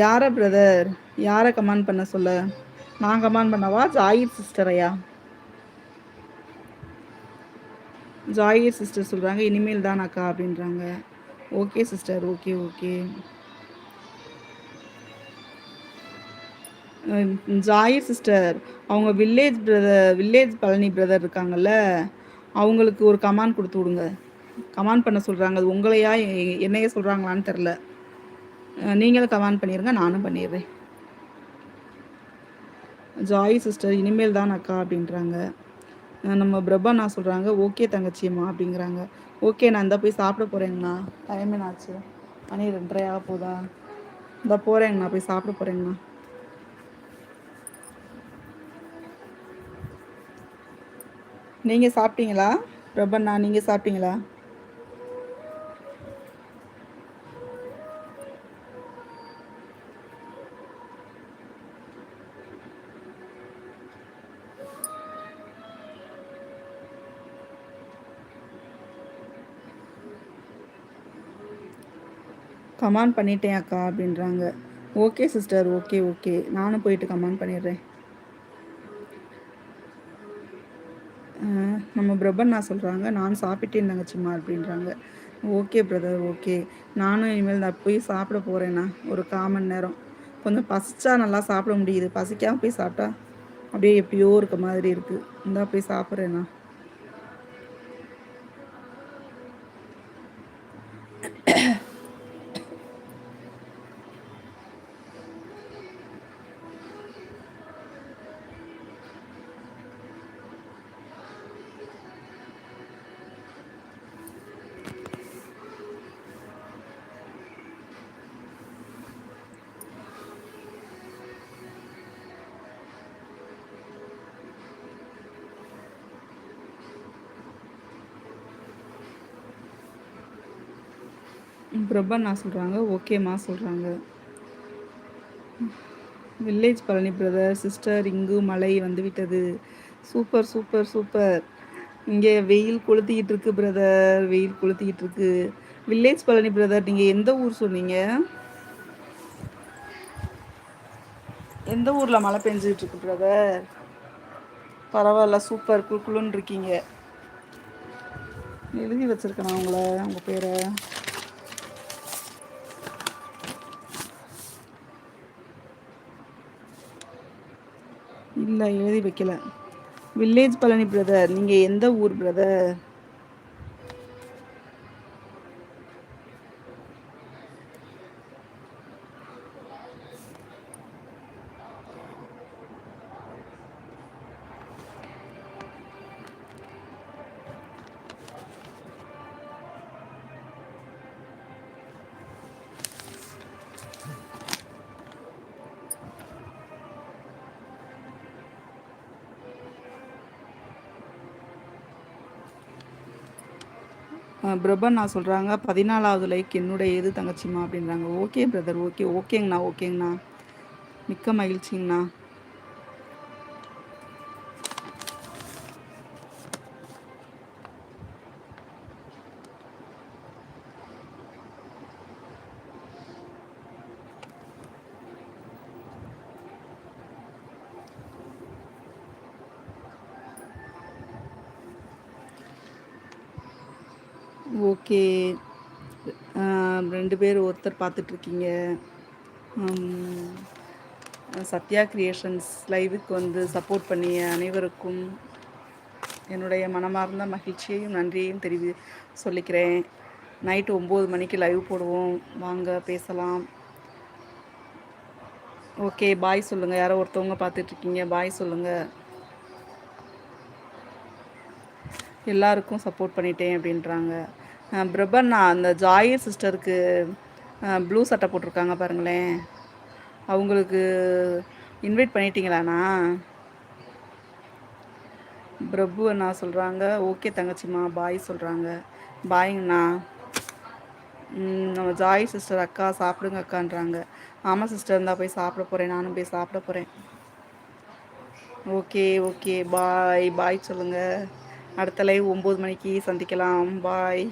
யாரை பிரதர்? யாரை கமெண்ட் பண்ண சொல்ல? நான் கமெண்ட் பண்ணவா? ஜாயிர் சிஸ்டரையா? ஜாயிர் சிஸ்டர் சொல்கிறாங்க இனிமேல் தான் அக்கா அப்படின்றாங்க. Okay sister, okay okay. ஜாயிர் சிஸ்டர் அவங்க வில்லேஜ் பழனி பிரதர் இருக்காங்கல்ல, அவங்களுக்கு ஒரு கமாண்ட் கொடுத்து விடுங்க. கமாண்ட் பண்ண சொல்கிறாங்க. அது உங்களையா என்னையே சொல்கிறாங்களான்னு தெரில. நீங்களும் கமாண்ட் பண்ணிடுங்க, நானும் பண்ணிடுறேன். ஜாய் சிஸ்டர் இனிமேல் தான் அக்கா அப்படின்றாங்க. நம்ம பிரபா சொல்கிறாங்க ஓகே தங்கச்சியம்மா அப்படிங்கிறாங்க. ஓகே, நான் இந்த போய் சாப்பிட போகிறேங்கண்ணா. டைம் என்னாச்சு? மணி 2:30 ஆக போதா? இந்த போகிறேங்கண்ணா, போய் சாப்பிட போகிறேங்கண்ணா. நீங்கள் சாப்பிட்டீங்களா பிரபண்ணா? நீங்கள் சாப்பிட்டீங்களா? கமெண்ட் பண்ணிட்டேன் அக்கா அப்படின்றாங்க. ஓகே சிஸ்டர், ஓகே ஓகே, நானும் போயிட்டு கமெண்ட் பண்ணிடுறேன். நம்ம பிரபண்ணா சொல்கிறாங்க நான் சாப்பிட்டேன் தங்கச்சிம்மா அப்படின்றாங்க. Okay brother, okay. நானும் இனிமேல் நான் போய் சாப்பிட போகிறேண்ணா. ஒரு 1/4 மணி நேரம். கொஞ்சம் பசிச்சா நல்லா சாப்பிட முடியுது. பசிக்காமல் போய் சாப்பிட்டா அப்படியே எப்படியோ இருக்க மாதிரி இருக்குது. இந்தா போய் சாப்பிட்றேண்ணா. பிரபண்ணா சொல்கிறாங்க ஓகேம்மா சொல்கிறாங்க. வில்லேஜ் பழனி பிரதர் சிஸ்டர் இங்கு மழை வந்துவிட்டது. Super super super. இங்கே வெயில் கொளுத்திக்கிட்டு இருக்கு பிரதர், வெயில் கொளுத்திக்கிட்டு இருக்கு. வில்லேஜ் பழனி பிரதர், நீங்கள் எந்த ஊர் சொன்னீங்க? எந்த ஊரில் மழை பெஞ்சிக்கிட்டு இருக்கு பிரதர்? பரவாயில்ல, சூப்பர், குழுன்னு இருக்கீங்க. எழுதி வச்சுருக்கேன் உங்களை, உங்கள் பேரை. இல்லை, எழுதி வைக்கல. வில்லேஜ் பழனி பிரதர், நீங்கள் எந்த ஊர் பிரதர்? பிரபன் நான் சொல்கிறாங்க 14வது லைக் என்னுடைய எது தங்கச்சிம்மா அப்படின்றாங்க. ஓகே பிரதர், ஓகே ஓகேங்கண்ணா, ஓகேங்கண்ணா, மிக்க மகிழ்ச்சிங்கண்ணா. ஓகே, 2 பேர் ஒருத்தர் பார்த்துட்ருக்கீங்க. சத்யா கிரியேஷன்ஸ் லைவுக்கு வந்து சப்போர்ட் பண்ணிய அனைவருக்கும் என்னுடைய மனமார்ந்த மகிழ்ச்சியையும் நன்றியையும் சொல்லிக்கிறேன். நைட்டு 9 மணிக்கு லைவ் போடுவோம், வாங்க பேசலாம். ஓகே, பாய் சொல்லுங்கள். யாரோ ஒருத்தவங்க பார்த்துட்ருக்கீங்க, பாய் சொல்லுங்கள். எல்லாருக்கும் சப்போர்ட் பண்ணிட்டேன் அப்படின்றாங்க. பிரபண்ணா, அந்த ஜாயிர் சிஸ்டருக்கு ப்ளூ சட்டை போட்டிருக்காங்க பாருங்களேன், அவங்களுக்கு இன்வைட் பண்ணிட்டீங்களாண்ணா? பிரபு அண்ணா சொல்கிறாங்க ஓகே தங்கச்சிம்மா, பாய் சொல்கிறாங்க. பாய்ங்கண்ணா. நம்ம ஜாய் சிஸ்டர் அக்கா சாப்பிடுங்க அக்கான்றாங்க. ஆமாம் சிஸ்டர், இருந்தால் போய் சாப்பிட போகிறேன், நானும் போய் சாப்பிட போகிறேன். ஓகே ஓகே, பாய் பாய் சொல்லுங்கள். அடுத்த லைவ் 9 மணிக்கு சந்திக்கலாம். பாய்.